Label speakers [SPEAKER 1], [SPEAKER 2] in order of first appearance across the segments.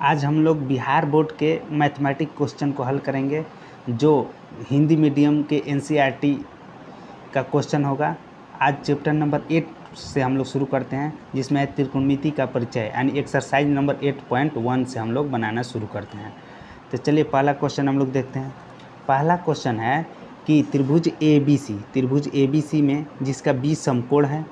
[SPEAKER 1] आज हम लोग बिहार बोर्ड के मैथमेटिक क्वेश्चन को हल करेंगे, जो हिंदी मीडियम के एनसीईआरटी का क्वेश्चन होगा। आज चैप्टर नंबर 8 से हम लोग शुरू करते हैं, जिसमें है त्रिकोणमिति का परिचय, यानी एक्सरसाइज नंबर 8.1 से हम लोग बनाना शुरू करते हैं। तो चलिए पहला क्वेश्चन हम लोग देखते हैं। पहला क्वेश्चन है कि त्रिभुज ABC में जिसका बी समकोण है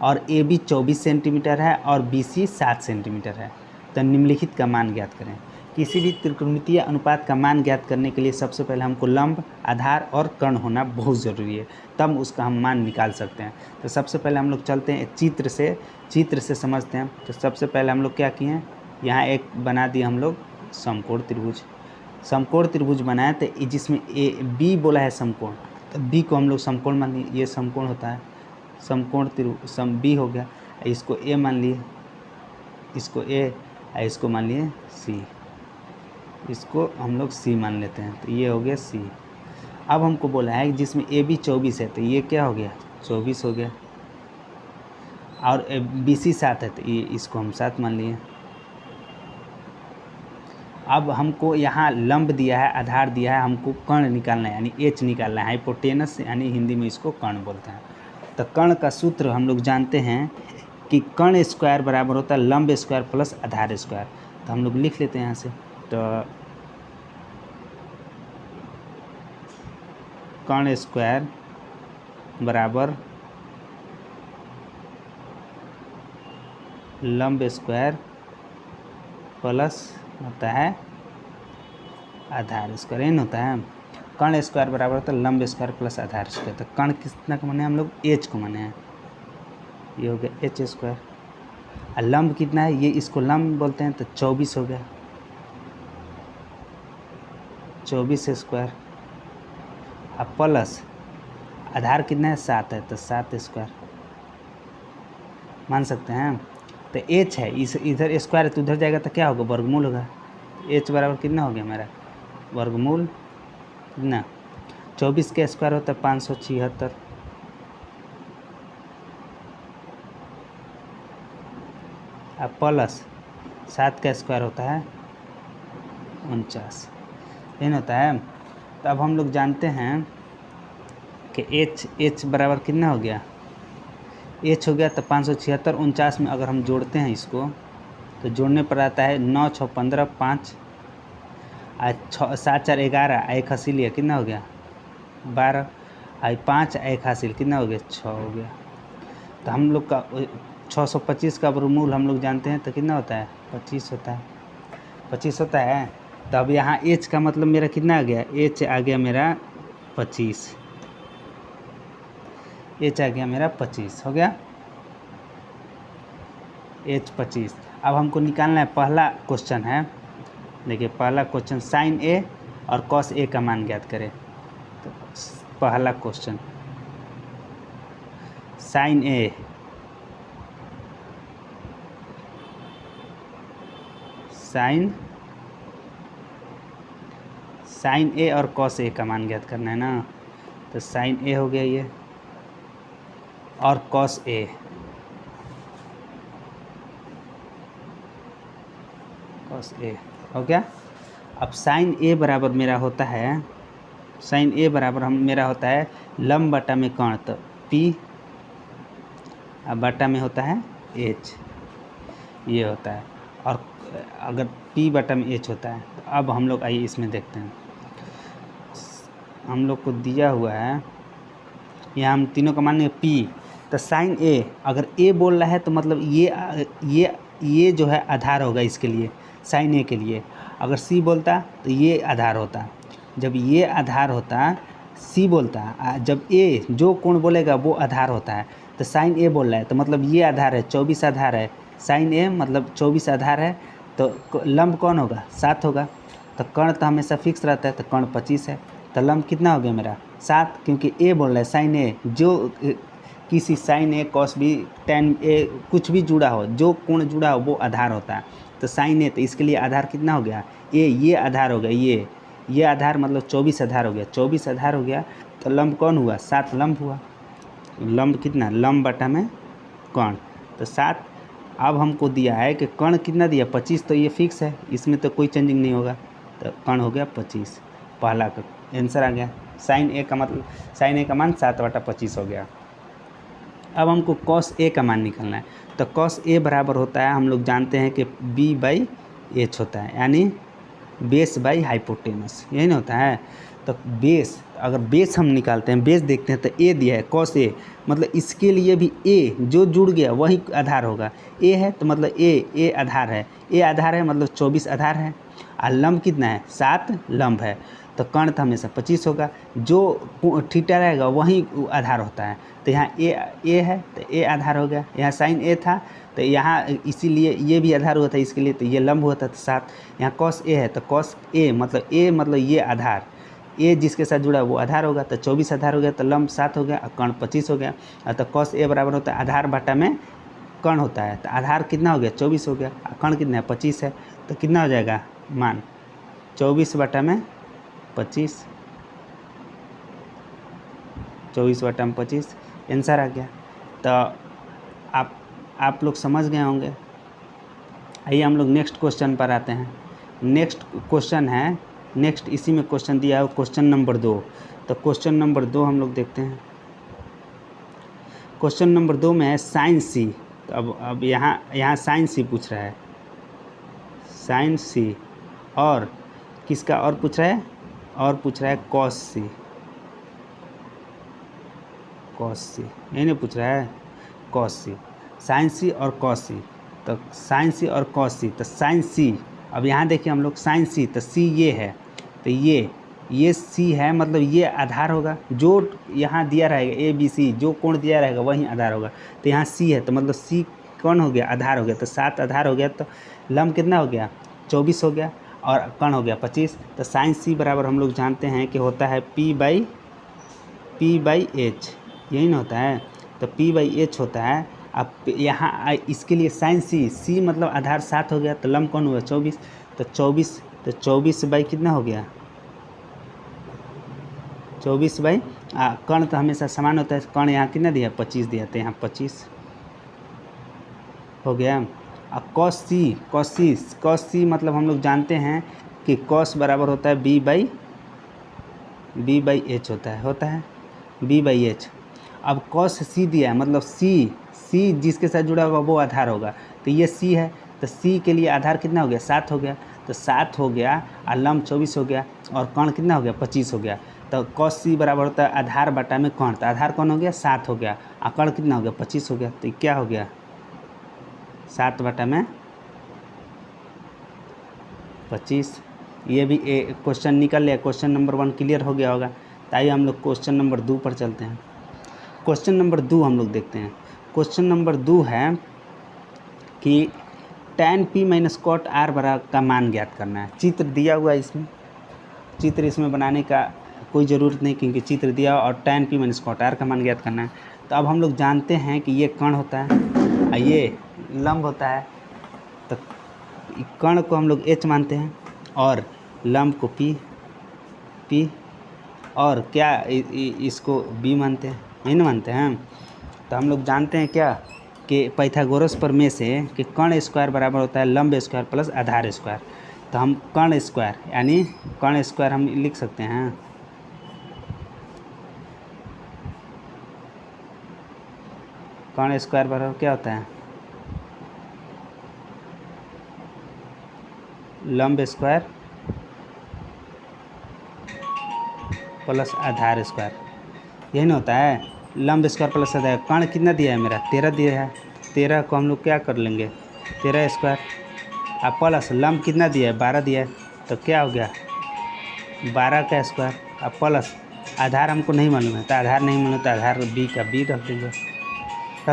[SPEAKER 1] और AB 24 सेंटीमीटर है और BC 7 सेंटीमीटर है, तो निम्नलिखित का मान ज्ञात करें। किसी भी त्रिकोणमितीय अनुपात का मान ज्ञात करने के लिए सबसे पहले हमको लंब, आधार और कर्ण होना बहुत ज़रूरी है, तब उसका हम मान निकाल सकते हैं। तो सबसे पहले हम लोग चलते हैं चित्र से समझते हैं। तो सबसे पहले हम लोग क्या किए हैं, यहाँ एक बना दिए हम लोग समकोण त्रिभुज बनाए। तो जिसमें बी बोला है समकोण, तो बी को हम लोग समकोण मान लिए, ये समकोण होता है, समकोण त्रिभुज बी हो गया। इसको ए मान लिए, इसको ए, इसको मान लिए सी, इसको हम लोग सी मान लेते हैं। तो ये हो गया सी। अब हमको बोला है कि जिसमें ए बी 24 है, तो ये क्या हो गया 24 हो गया, और बी सी 7 है, तो ये इसको हम 7 मान लिए। अब हमको यहाँ लंब दिया है, आधार दिया है, हमको कर्ण निकालना है, यानी एच निकालना है, हाइपोटेनस, यानी हिंदी में इसको कर्ण बोलते हैं। तो कर्ण का सूत्र हम लोग जानते हैं कि कर्ण स्क्वायर बराबर होता है लंब स्क्वायर प्लस आधार स्क्वायर। तो हम लोग लिख लेते हैं यहाँ से। तो कर्ण स्क्वायर बराबर लंब स्क्वायर प्लस होता है आधार स्क्वायर, एन होता है। कर्ण स्क्वायर बराबर होता है लंब स्क्वायर प्लस आधार स्क्वायर। तो कर्ण कितना को माने हम लोग, एच को माने हैं, ये हो गया एच स्क्वायर। और लंब कितना है, ये इसको लंब बोलते हैं, तो 24 हो गया, 24 स्क्वायर। अब प्लस आधार कितना है 7 है, तो 7 स्क्वायर मान सकते हैं। तो एच है, इस इधर स्क्वायर है तो उधर जाएगा, तो क्या होगा वर्गमूल होगा। एच बराबर कितना हो गया मेरा वर्गमूल कितना, 24 का स्क्वायर होता है 576, अब प्लस 7 का स्क्वायर होता है 49, यही होता है। तो अब हम लोग जानते हैं कि एच बराबर कितना हो गया, एच हो गया तो 576, 49 में अगर हम जोड़ते हैं इसको, तो जोड़ने पर आता है 9 6 15 5, 7 4 11, एक हासिल लिया कितना हो गया 12, 5 एक हासिल कितना हो गया 6 हो गया। तो हम लोग का 625 का वर्गमूल हम लोग जानते हैं, तो कितना होता है 25 होता है, 25 होता है। तो अब यहाँ एच का मतलब मेरा कितना आ गया, एच आ गया मेरा 25, एच आ गया मेरा 25 हो गया, एच 25। अब हमको निकालना है, पहला क्वेश्चन है, देखिए पहला क्वेश्चन साइन ए और कॉस ए का मान ज्ञात करें। तो पहला क्वेश्चन साइन ए और कॉस ए का मान ज्ञात करना है ना। तो साइन ए हो गया ये, और कॉस ए हो गया। अब साइन ए बराबर मेरा होता है, मेरा होता है लंब बटा में कर्ण, तो पी, अब बटा में होता है एच, ये होता है। और अगर पी बटा में एच होता है, तो अब हम लोग आइए इसमें देखते हैं। हम लोग को दिया हुआ है यहाँ, हम तीनों का मान पी, तो साइन ए, अगर ए बोल रहा है तो मतलब ये जो है आधार होगा इसके लिए, साइन ए के लिए। अगर सी बोलता तो ये आधार होता, जब ये आधार होता सी बोलता, जब ए जो कोण बोलेगा वो आधार होता है। तो साइन ए बोल रहा है तो मतलब ये आधार है, 24 आधार है, साइन ए मतलब 24 आधार है, तो लंब कौन होगा 7 होगा। तो कर्ण तो हमेशा फिक्स रहता है, तो कर्ण 25 है, तो लंब कितना हो गया मेरा 7, क्योंकि ए बोल रहा है साइन ए, जो किसी साइन ए कॉस बी टेन ए कुछ भी जुड़ा हो, जो कोण जुड़ा हो वो आधार होता है। तो साइन ए, तो इसके लिए आधार कितना हो गया ए, ये आधार हो गया, ये आधार मतलब 24 आधार हो गया, 24 आधार हो गया, तो लंब कौन हुआ 7 लंब हुआ। लंब कितना, लंब बटा में कौन, तो 7। अब हमको दिया है कि कर्ण कितना दिया 25, तो ये फिक्स है, इसमें तो कोई चेंजिंग नहीं होगा, तो कर्ण हो गया 25, पहला का आंसर आ गया। साइन ए का मतलब साइन ए का मान 7/25 हो गया। अब हमको कॉस ए का मान निकालना है, तो कॉस ए बराबर होता है, हम लोग जानते हैं कि B/H होता है, यानी बेस बाई हाइपोटेनस, यही ना होता है। तो बेस, अगर बेस हम निकालते हैं, बेस देखते हैं तो ए दिया है कॉस ए, मतलब इसके लिए भी ए जो जुड़ गया वही आधार होगा। ए है तो मतलब ए आधार है, ए आधार है मतलब 24 आधार है, और लंब कितना है 7 लंब है, तो कर्ण तो हमेशा 25 होगा, जो थीटा रहेगा वही आधार होता है। तो यहाँ ए है तो ए आधार हो गया, यहाँ साइन ए था तो यहाँ इसीलिए ये भी आधार हुआ था इसके लिए, तो ये लंब हुआ था तो 7। यहाँ कॉस ए है तो कॉस ए मतलब ये आधार, ए जिसके साथ जुड़ा वो आधार होगा, तो 24 आधार हो गया, तो लंब 7 हो गया और कर्ण 25 हो गया। तो कॉस ए बराबर होता है आधार बटा में कर्ण होता है, तो आधार कितना हो गया 24 हो गया, कर्ण कितना है 25 है, तो कितना हो जाएगा मान 24/25, 24/25 आंसर आ गया। तो आप लोग समझ गए होंगे। आइए हम लोग नेक्स्ट क्वेश्चन पर आते हैं। नेक्स्ट क्वेश्चन है, नेक्स्ट इसी में क्वेश्चन दिया है क्वेश्चन नंबर 2। तो क्वेश्चन नंबर 2 हम लोग देखते हैं। क्वेश्चन नंबर 2 में है साइन सी। तो अब यहाँ साइन सी पूछ रहा है, साइन सी, और किसका और पूछ रहा है, और पूछ रहा है कॉस सी, कॉस सी यही नहीं पूछ रहा है, कॉस सी, साइन सी और कॉस सी। तो साइन सी और कॉस सी, तो साइन सी, अब यहाँ देखिए हम लोग साइन सी, तो सी ये है, तो ये सी है, मतलब ये आधार होगा, जो यहाँ दिया रहेगा ABC, जो कोण दिया रहेगा वही आधार होगा। तो यहाँ सी है तो मतलब सी कौन हो गया आधार हो गया, तो 7 आधार हो गया, तो लंब कितना हो गया 24 हो गया, और कर्ण हो गया 25। तो साइन सी बराबर हम लोग जानते हैं कि होता है P/H, यही ना होता है, तो P/H होता है। अब यहाँ इसके लिए साइन सी मतलब आधार 7 हो गया, तो लंब कौन हुआ 24, तो 24 बाई कितना हो गया 24 बाई कर्ण तो हमेशा समान होता है, कर्ण यहाँ कितना दिया 25 दिया, तो यहाँ 25 हो गया। अब कॉस सी मतलब हम लोग जानते हैं कि कॉस बराबर होता है B/H होता है B/H। अब कॉस सी दिया है, मतलब सी जिसके साथ जुड़ा होगा वो आधार होगा, तो ये सी है, तो सी के लिए आधार कितना हो गया 7 हो गया, तो 7 हो गया, और लंब 24 हो गया, और कर्ण कितना हो गया 25 हो गया। तो कॉस सी बराबर होता है आधार बटा में कर्ण, तो आधार कौन हो गया 7 हो गया, और कर्ण कितना हो गया 25 हो गया, तो ये क्या हो गया 7/25। ये भी क्वेश्चन निकल लिया, क्वेश्चन नंबर 1 क्लियर हो गया होगा। तो आइए हम लोग क्वेश्चन नंबर 2 पर चलते हैं। क्वेश्चन नंबर 2 हम लोग देखते हैं। क्वेश्चन नंबर 2 है कि tan P - cot R बराबर का मान ज्ञात करना है। चित्र दिया हुआ है, इसमें चित्र इसमें बनाने का कोई ज़रूरत नहीं, क्योंकि चित्र दिया और tan P - cot R का मान ज्ञात करना है। तो अब हम लोग जानते हैं कि ये कर्ण होता है और ये लंब होता है, तो कर्ण को हम लोग H मानते हैं और लंब को P, और क्या इसको B मानते हैं, नहीं ना मानते हैं। तो हम लोग जानते हैं क्या कि पाइथागोरस प्रमेय से कि कर्ण स्क्वायर बराबर होता है लंब स्क्वायर प्लस आधार स्क्वायर। तो हम कर्ण स्क्वायर यानी कर्ण स्क्वायर हम लिख सकते हैं, कर्ण स्क्वायर बराबर क्या होता है लंब स्क्वायर प्लस आधार स्क्वायर, यही ना होता है लंब स्क्वायर प्लस आधार। कर्ण कितना दिया है मेरा 13 दिया है, 13 को हम लोग क्या कर लेंगे 13 स्क्वायर, अब प्लस लंब कितना दिया है 12 दिया है, तो क्या हो गया 12 का स्क्वायर, अब प्लस आधार हमको नहीं मालूम है, तो आधार नहीं मालूम तो आधार B का B रख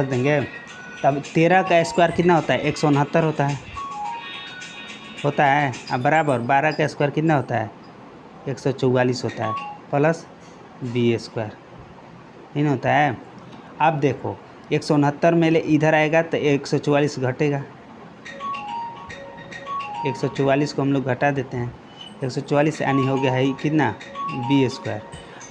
[SPEAKER 1] देंगे। तब 13 का स्क्वायर कितना होता है 169 होता है, अब बराबर 12 का स्क्वायर कितना होता है 144 होता है, प्लस B स्क्वायर नहीं होता है। अब देखो 169 में ले इधर आएगा तो 144 घटेगा, 144 को हम लोग घटा देते हैं, 144 यानी हो गया है कितना B स्क्वायर।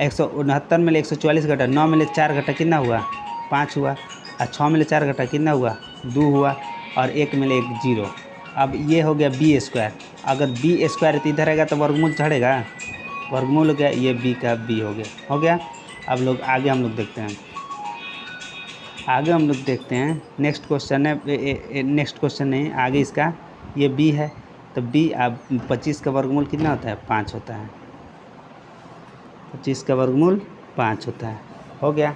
[SPEAKER 1] 169 में ले 144 घटा, 9 में ले 4 घटा कितना हुआ 5 हुआ, और 6 में ले 4 घटा कितना हुआ 2 हुआ, और एक में ले एक जीरो। अब ये हो गया बी स्क्वायर, अगर बी स्क्वायर इधर आएगा तो वर्गमूल चढ़ेगा, वर्गमूल हो गया, ये बी का बी हो गया। अब लोग आगे हम लोग देखते हैं, आगे हम लोग देखते हैं नेक्स्ट क्वेश्चन है, नेक्स्ट क्वेश्चन नहीं आगे इसका, ये बी है तो बी अब 25 का वर्गमूल कितना होता है 5 होता है, 25 का वर्गमूल 5 होता है। हो गया,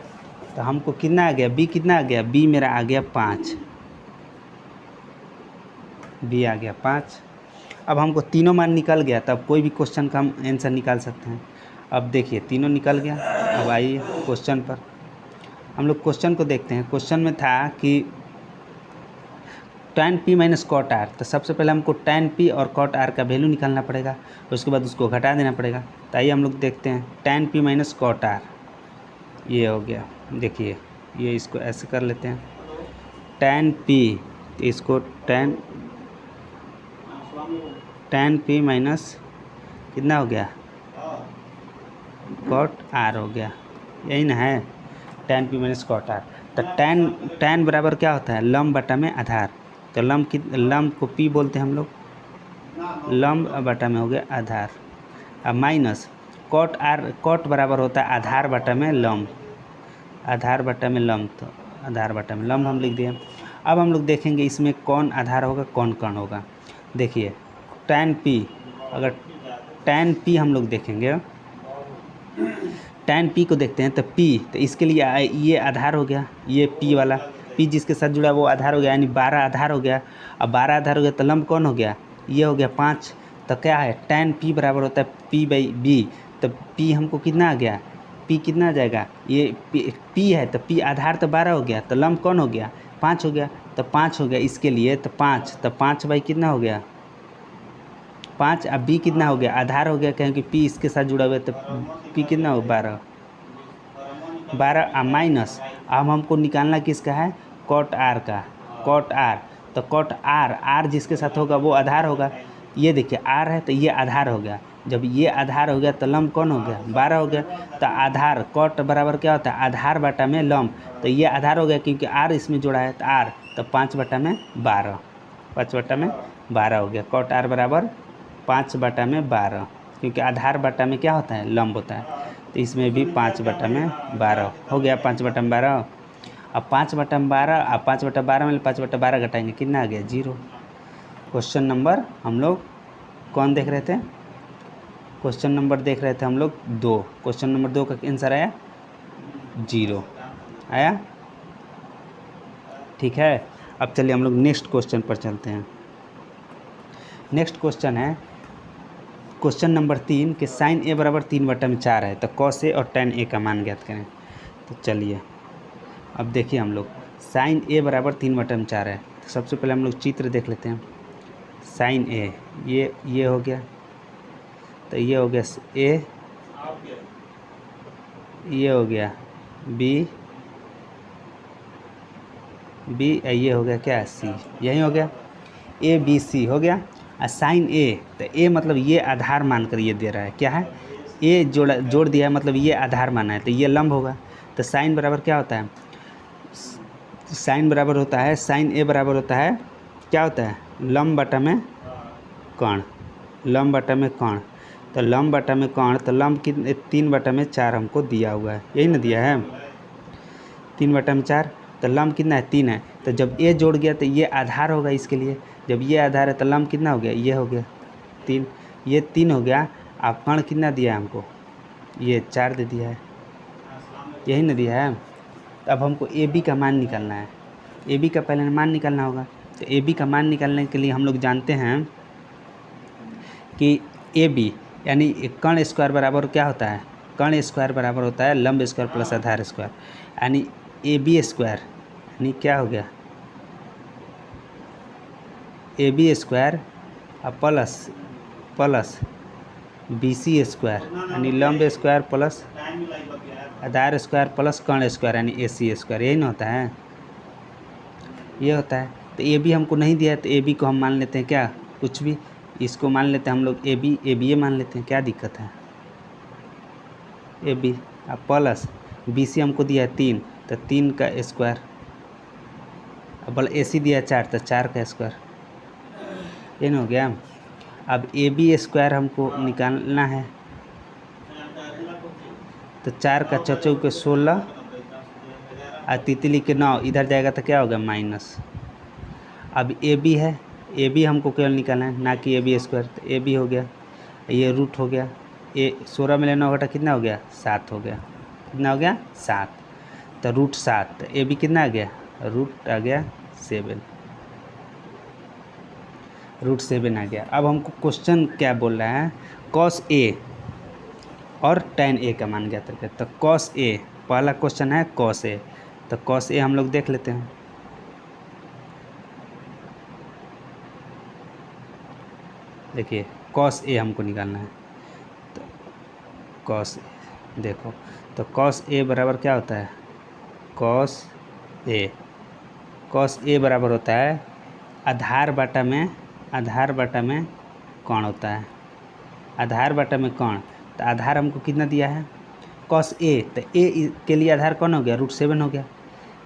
[SPEAKER 1] तो हमको कितना आ गया बी, कितना आ गया बी मेरा आ गया 5, बी आ गया 5। अब हमको तीनों मान निकल गया, तब कोई भी क्वेश्चन का हम आंसर निकाल सकते हैं। अब देखिए तीनों निकल गया। अब आइए क्वेश्चन पर, हम लोग क्वेश्चन को देखते हैं। क्वेश्चन में था कि tan p minus cot R, तो सबसे पहले हमको tan p और कॉट आर का वैल्यू निकालना पड़ेगा, उसके बाद उसको घटा देना पड़ेगा। तो आइए हम लोग देखते हैं tan p minus cot R, ये हो गया। देखिए ये इसको ऐसे कर लेते हैं, tan p, इसको tan p माइनस कितना हो गया कॉट आर हो गया, यही ना है tan p minus cot R. तो tan बराबर क्या होता है लंब बटा में आधार, तो लंब को p बोलते हैं हम लोग, लंब बटा में हो गया आधार। अब माइनस कॉट आर, कॉट बराबर होता है आधार बटा में लंब, आधार बटा में लंब, तो आधार बटा में लंब हम लिख दिए। अब हम लोग देखेंगे इसमें कौन आधार होगा कौन कर्ण होगा। देखिए tan p, अगर tan p हम लोग देखेंगे, tan p को देखते हैं तो p, तो इसके लिए ये आधार हो गया, ये p वाला, p जिसके साथ जुड़ा वो आधार हो गया, यानी 12 आधार हो गया। अब 12 आधार हो गया तो लंब कौन हो गया, ये हो गया 5। तो क्या है tan p बराबर होता है p/b, तो p हमको कितना आ गया, p कितना आ जाएगा, ये p है तो p आधार तो 12 हो गया, तो लंब कौन हो गया 5 हो गया, तो 5 हो गया इसके लिए, तो 5, तो 5 कितना हो गया 5। अब b कितना हो गया आधार हो गया, क्योंकि p इसके साथ जुड़ा हुआ है, तो p कितना हो 12 माइनस। अब हमको निकालना किसका है कॉट आर का, कॉट आर, तो कॉट आर, आर जिसके साथ होगा वो आधार होगा। ये देखिए आर है तो ये आधार हो गया, जब ये आधार हो गया तो लंब कौन हो गया 12 हो गया। तो आधार कॉट बराबर क्या होता है आधार बटा में लंब, तो ये आधार हो गया क्योंकि आर इसमें जोड़ा है, तो आर, तो 5 बटा में 12, 5 बटा में 12 हो गया। कॉट आर बराबर 5 बटा में 12, क्योंकि आधार बटा में क्या होता है लंब होता है, तो इसमें भी 5 बटा में 12 हो गया, 5 बटा में 12। अब 5 बटा में 12, अब 5 बटा 12 में 5 बटा 12 घटाएंगे कितना आ गया 0। क्वेश्चन नंबर हम लोग कौन देख रहे थे, क्वेश्चन नंबर देख रहे थे हम लोग 2, क्वेश्चन नंबर 2 का आंसर आया 0 आया, ठीक है। अब चलिए हम लोग नेक्स्ट क्वेश्चन पर चलते हैं। नेक्स्ट क्वेश्चन है क्वेश्चन नंबर 3 कि साइन ए बराबर 3 बटा में 4 है, तो कॉस ए और tan ए का मान ज्ञात करें। तो चलिए अब देखिए हम लोग साइन ए बराबर 3 बटा में 4 है, तो सबसे पहले हम लोग चित्र देख लेते हैं। साइन ए ये हो गया, तो ये हो गया ए, ये हो गया बी, ये हो गया क्या सी, यही हो गया ए बी सी हो गया। और साइन ए, तो ए मतलब ये आधार मानकर ये दे रहा है, क्या है ए जोड़ दिया है, मतलब ये आधार माना है, तो ये लंब होगा। तो साइन बराबर क्या होता है, साइन बराबर होता है, साइन ए बराबर होता है क्या होता है लंब बटा में कर्ण, लंब बटा में कर्ण। तो लंब बटा में कर्ण, तो लंब कितने 3 बटा में 4 हमको दिया हुआ है, यही ना दिया है 3 बटा में 4, तो लंब कितना है 3 है। तो जब ए जोड़ गया तो ये आधार होगा इसके लिए, जब ये आधार है तो लंब कितना हो गया ये हो गया 3, ये 3 हो गया। आप कर्ण कितना दिया है हमको, ये 4 दे दिया है, यही ना दिया है। तो अब हमको ए बी का मान निकालना है, ए बी का पहले मान निकालना होगा। तो ए बी का मान निकालने के लिए हम लोग जानते हैं कि ए बी यानी कर्ण स्क्वायर बराबर क्या होता है, कर्ण स्क्वायर बराबर होता है लंब स्क्वायर प्लस आधार स्क्वायर, यानी ए बी स्क्वायर यानी क्या हो गया A B square plus B C square यानी लंब स्क्वायर प्लस आधार स्क्वायर प्लस कर्ण स्क्वायर यानी ए सी स्क्वायर, यही ना होता है, ये होता है। तो ए बी हमको नहीं दिया है, तो ए बी को हम मान लेते हैं क्या कुछ भी, इसको मान लेते हैं हम लोग ए बी ए मान लेते हैं, क्या दिक्कत है ए बी। अब प्लस बी सी हमको दिया है 3, तो 3 का स्क्वायर अब बोला AC दिया 4 तो 4 का स्क्वायर इन हो गया। अब AB स्क्वायर हमको निकालना है, तो 4 का चौचौ 16 और तितली के 9 इधर जाएगा तो क्या होगा माइनस। अब AB है, AB हमको केवल निकालना है ना कि AB स्क्वायर, तो AB हो गया, ये रूट हो गया, ये 16 में 9 घटा कितना हो गया 7 हो गया, कितना हो गया 7, तो रूट 7, तो AB कितना आ गया रूट आ गया 7, रूट 7 आ गया। अब हमको क्वेश्चन क्या बोल रहा है, कॉस A और tan A का मान ज्ञात करके, तो कॉस A पहला क्वेश्चन है कॉस A, तो कॉस A हम लोग देख लेते हैं। देखिए कॉस A हमको निकालना है, तो कॉस A देखो, तो कॉस A बराबर क्या होता है, कॉस A बराबर होता है आधार बटा में कौन होता है, आधार बटा में कौन, तो आधार हमको कितना दिया है कॉस A, तो A के लिए आधार कौन हो गया रूट 7 हो गया।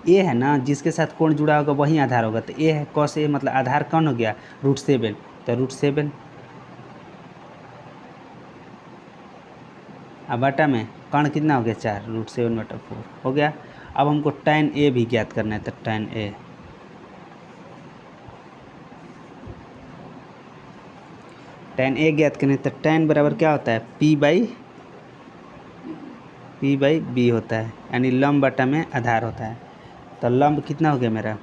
[SPEAKER 1] A है ना जिसके साथ कोण जुड़ा होगा वही आधार होगा, तो A है कॉस A मतलब आधार कौन हो गया रूट 7, तो रूट 7 अब बटा में कौन कितना हो गया 4, रूट 7 बटा 4 हो गया। अब हमको tan A भी ज्ञात करना है, तो tan A ज्ञात करना है, तो tan बराबर क्या होता है P बाई B होता है, यानी लंब बटा में आधार होता है। तो लंब कितना हो गया मेरा,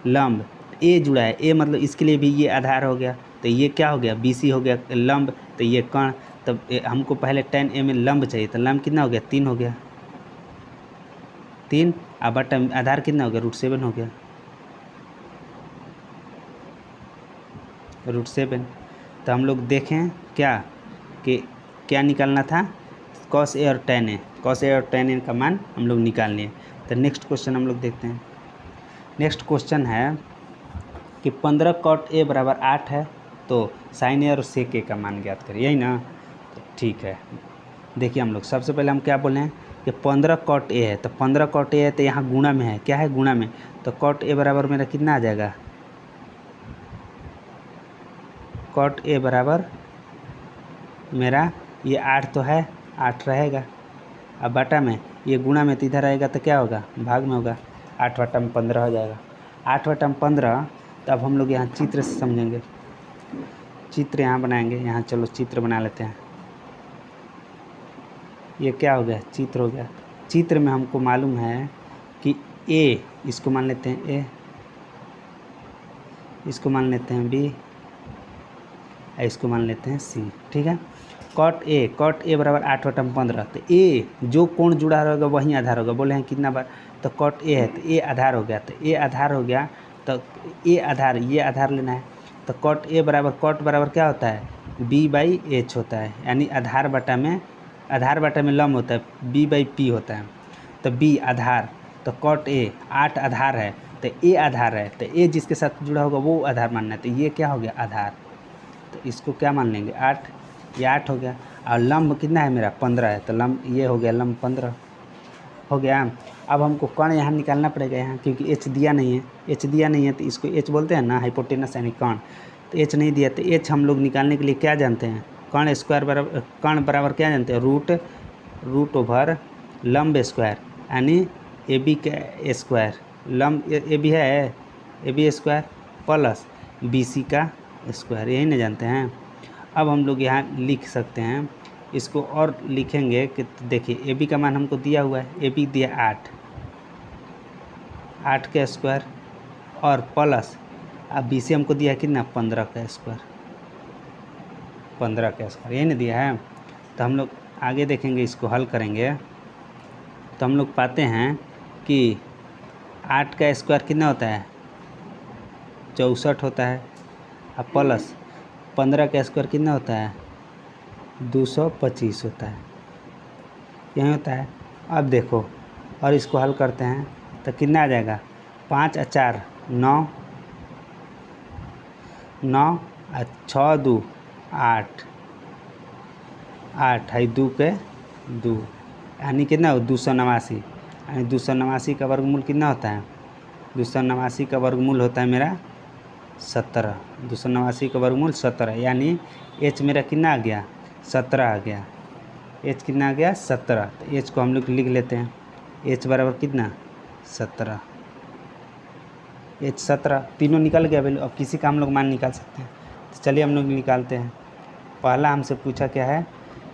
[SPEAKER 1] लंब A जुड़ा है, A मतलब इसके लिए भी ये आधार हो गया, तो ये क्या हो गया BC हो गया लंब, तो ये कण, तब हमको पहले tan A में लंब चाहिए, तो लंब कितना हो गया 3 हो गया, 3 अब बटा आधार कितना हो गया रूट 7 हो गया, रूट 7। तो हम लोग देखें क्या कि क्या निकालना था, कॉस A और tan A का मान हम लोग निकाल लिए। तो नेक्स्ट क्वेश्चन हम लोग देखते हैं। नेक्स्ट क्वेश्चन है कि 15 cot A बराबर 8 है, तो sin A और sec A का मान ज्ञात करिए, यही ना, तो ठीक है। देखिए हम लोग सबसे पहले हम क्या बोले हैं कि 15 cot A है, तो 15 cot A है तो यहाँ गुणा में है, क्या है गुणा में, तो cot A बराबर मेरा कितना आ जाएगा, cot A बराबर मेरा ये 8 तो है 8 रहेगा, अब बटा में ये गुणा में तो इधर आएगा तो क्या होगा भाग में होगा, 8 बटा में 15 हो जाएगा, 8 बटा में 15। तो अब हम लोग यहाँ चित्र से समझेंगे, चित्र यहाँ बनाएंगे, यहाँ चलो चित्र बना लेते हैं। ये क्या हो गया चित्र हो गया, चित्र में हमको मालूम है कि A इसको मान लेते हैं A, इसको मान लेते हैं B, इसको मान लेते हैं C, ठीक है। कॉट ए बराबर 8 बटा में 15, तो A जो कोण जुड़ा रहेगा वही आधार होगा, बोले हैं कितना बार, तो कॉट A है तो A आधार हो गया, तो A आधार हो गया, तो A आधार ये आधार लेना है, तो कॉट बराबर क्या होता है B बाई H होता है, यानी आधार बटा में लंब होता है B बाई P होता है, तो B आधार, तो कॉट A 8 आधार है, तो A आधार है, तो A जिसके साथ जुड़ा होगा वो आधार मानना है, तो ये क्या हो गया आधार, तो इसको क्या मान लेंगे 8, ये 8 हो गया, और लंब कितना है मेरा 15 है, तो लंब ये हो गया लंब 15 हो गया। अब हमको कण यहाँ निकालना पड़ेगा यहाँ, क्योंकि H दिया नहीं है, तो इसको H बोलते हैं ना हाइपोटेनस यानी कण, तो H नहीं दिया, तो H हम लोग निकालने के लिए क्या जानते हैं, कण बराबर क्या जानते हैं रूट ओवर लंब स्क्वायर, यानी AB का स्क्वायर, लंब AB है AB स्क्वायर प्लस BC का स्क्वायर, यही ना जानते हैं। अब हम लोग यहाँ लिख सकते हैं इसको, और लिखेंगे कि देखिए AB का मान हमको दिया हुआ है, AB दिया 8 का स्क्वायर और प्लस अब BC हमको दिया है कितना 15 का स्क्वायर, यही ना दिया है। तो हम लोग आगे देखेंगे, इसको हल करेंगे तो हम लोग पाते हैं कि 8 का स्क्वायर कितना होता है 64 होता है, अब प्लस 15 का स्क्वायर कितना होता है 225 होता है, यही होता है। अब देखो और इसको हल करते हैं तो कितना आ जाएगा 5 और 4 9 और 6 2 8 है 2 के 2, यानी कितना 289, यानी 289 का वर्गमूल कितना होता है 289 का वर्गमूल होता है मेरा 17। 289 का वर्गमूल 17, यानी एच मेरा कितना आ गया 17 आ गया। एच कितना आ गया 17। तो एच को हम लोग लिख लेते हैं, एच बराबर कितना 17। एच 17, तीनों निकल गया वैल्यू। अब किसी का हम लोग मान निकाल सकते हैं, तो चलिए हम लोग निकालते हैं। पहला हमसे पूछा क्या है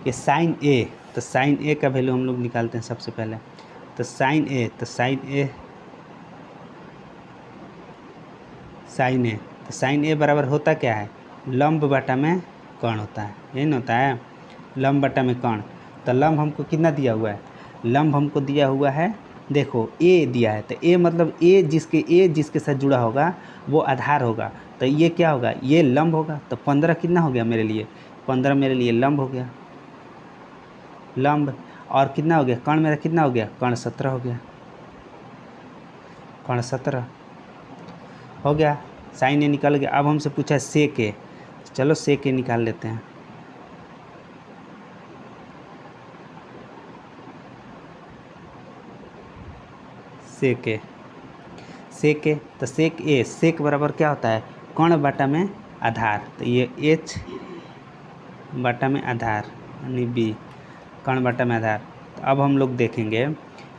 [SPEAKER 1] कि साइन ए, तो साइन ए का वैल्यू हम लोग निकालते हैं सबसे पहले। तो साइन ए, तो साइन ए तो साइन ए बराबर होता क्या है, लंब बटा में कर्ण होता है, यही ना होता है, लंब बटा में कर्ण। तो लंब हमको कितना दिया हुआ है, लंब हमको दिया हुआ है, देखो ए दिया है, तो ए मतलब ए जिसके साथ जुड़ा होगा वो आधार होगा, तो ये क्या होगा, ये लंब होगा। तो 15 कितना हो गया मेरे लिए, 15 मेरे लिए लंब हो गया, लंब। और कितना हो गया कर्ण मेरा, कितना हो गया कर्ण 17 हो गया, कर्ण 17 हो गया। साइन ए निकल गया। अब हमसे पूछा है सेक ए, चलो सेक ए निकाल लेते हैं। सेक ए, तो सेक बराबर क्या होता है, कर्ण बटा में आधार। तो ये एच बटा में आधार यानी बी, कर्ण बटा में आधार। तो अब हम लोग देखेंगे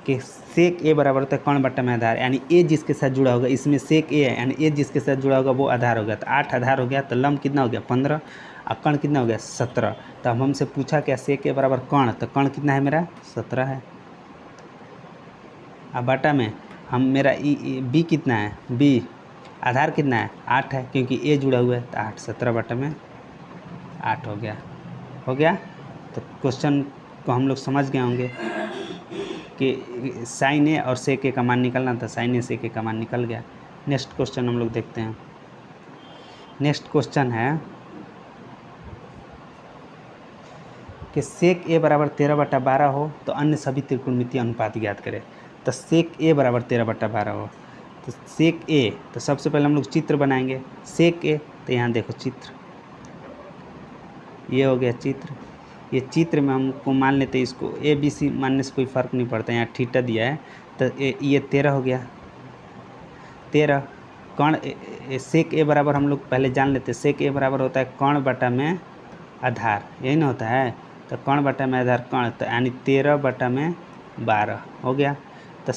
[SPEAKER 1] कि सेक ए बराबर होता है कर्ण बटा में आधार, यानी ए जिसके साथ जुड़ा होगा, इसमें सेक ए है यानी ए जिसके साथ जुड़ा होगा वो आधार होगा। तो 8 आधार हो गया, तो लंब कितना हो गया 15 और कर्ण कितना हो गया 17। तो अब हमसे पूछा क्या, सेक ए बराबर कर्ण, तो कर्ण कितना है मेरा 17 है। अब बटा में हम मेरा बी कितना है, बी आधार कितना है 8 है, क्योंकि ए जुड़ा हुआ है, तो 8 17 बटा में 8 हो गया। तो क्वेश्चन को हम लोग समझ गए होंगे कि साइन ए और सेक ए का मान निकलना था, साइन ए सेक ए का मान निकल गया। नेक्स्ट क्वेश्चन हम लोग देखते हैं। नेक्स्ट क्वेश्चन है कि सेक ए बराबर 13/12 हो तो अन्य सभी त्रिकोणमितीय अनुपात ज्ञात करें। तो सेक ए बराबर 13/12 हो तो सेक ए, तो सबसे पहले हम लोग चित्र बनाएंगे सेक ए। तो यहाँ देखो चित्र, ये हो गया चित्र। ये चित्र में हमको मान लेते हैं, इसको ए बी सी मानने से कोई फ़र्क नहीं पड़ता, यहाँ थीटा दिया है। तो ये 13 हो गया, 13 कर्ण। सेक ए बराबर हम लोग पहले जान लेते हैं, सेक ए बराबर होता है कर्ण बटा में आधार, यही ना होता है। तो कर्ण बटा में आधार कर्ण, तो यानी 13/12 हो गया। तो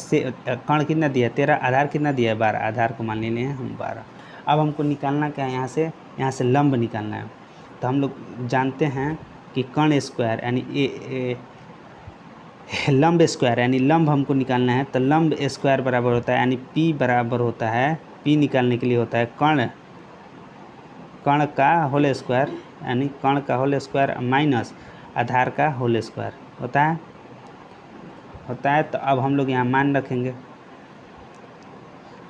[SPEAKER 1] कर्ण कितना दिया है 13, आधार कितना दिया है 12, आधार को मान लेने हैं हम 12। अब हमको निकालना क्या है, यहाँ से लंब निकालना है। तो हम लोग जानते हैं कि कर्ण स्क्वायर यानी लंब स्क्वायर यानी लंब हमको निकालना है। तो लंब स्क्वायर बराबर होता है यानी पी बराबर होता है, पी निकालने के लिए होता है कर्ण का होल स्क्वायर, यानी कर्ण का होल स्क्वायर माइनस आधार का होल स्क्वायर होता है। तो अब हम लोग यहाँ मान रखेंगे,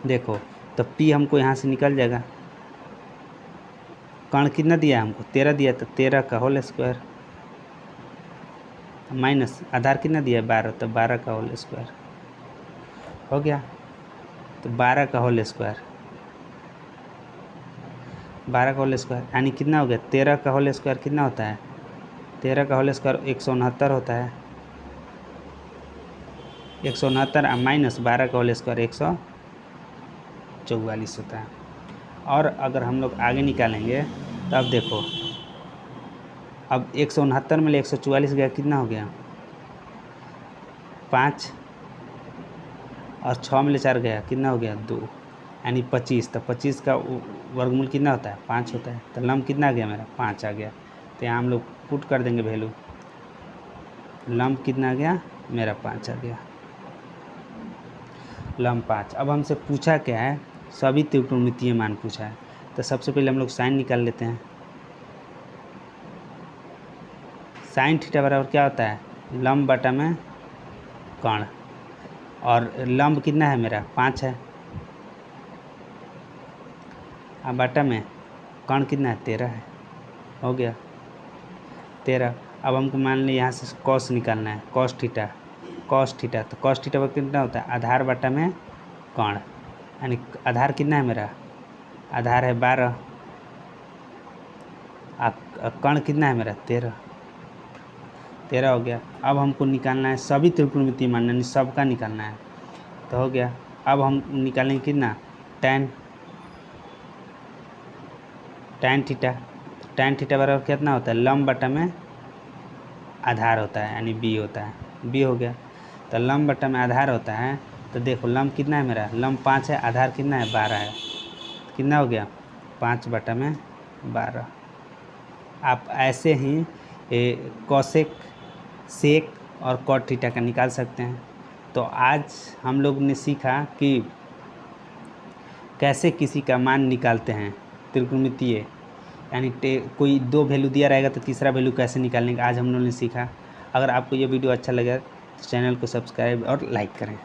[SPEAKER 1] देखो तो पी हमको यहाँ से निकल जाएगा। कर्ण कितना दिया है हमको 13 दिया, तो 13 का होल स्क्वायर माइनस आधार कितना दिया है 12, तो 12 का होल स्क्वायर हो गया। तो 12 का होल स्क्वायर, 12 का होल स्क्वायर यानी कितना हो गया, 13 का होल स्क्वायर कितना होता है, 13 का होल स्क्वायर 169 होता है, 169 माइनस 12 का होल स्क्वायर 144 होता है। और अगर हम लोग आगे निकालेंगे तो अब देखो, अब 169 में 144 गया, कितना हो गया 5, और 6 में 4 गया, कितना हो गया 2, यानी 25। तो 25 का वर्गमूल कितना होता है 5 होता है। तो लंब कितना आ गया मेरा 5 आ गया। तो यहाँ हम लोग पुट कर देंगे वैल्यू, लंब कितना आ गया मेरा 5 आ गया, लंब 5। अब हमसे पूछा क्या है, सभी त्रिकोणमितीय मान पूछा है। तो सबसे पहले हम लोग साइन निकाल लेते हैं। साइन थीटा बराबर क्या होता है, लंब बटा में कर्ण, और लंब कितना है मेरा 5 है, अब बटा में कर्ण कितना है 13 है, हो गया 13। अब हमको मान लिया यहाँ से कॉस निकालना है, कॉस थीटा। तो कॉस थीटा पर कितना होता है, आधार बटा में कर्ण, यानी आधार कितना है मेरा, आधार है 12, कर्ण कितना है मेरा 13 हो गया। अब हमको निकालना है सभी त्रिकोणमितीय मान, यानी सबका निकालना है। तो हो गया अब हम निकालेंगे कितना, tan थीटा। tan थीटा बराबर कितना होता है, लंब बटा में आधार होता है, यानी b होता है, b हो गया। तो लंब बटा में आधार होता है, तो देखो लंब कितना है मेरा, लंब 5 है, आधार कितना है 12 है, कितना हो गया 5/12। आप ऐसे ही कॉसेक, सेक और कॉट थीटा का निकाल सकते हैं। तो आज हम लोग ने सीखा कि कैसे किसी का मान निकालते हैं त्रिकोणमितीय, यानी कोई 2 वैल्यू दिया रहेगा तो तीसरा वैल्यू कैसे निकालने का आज हम लोगों ने सीखा। अगर आपको ये वीडियो अच्छा लगा तो चैनल को सब्सक्राइब और लाइक करें।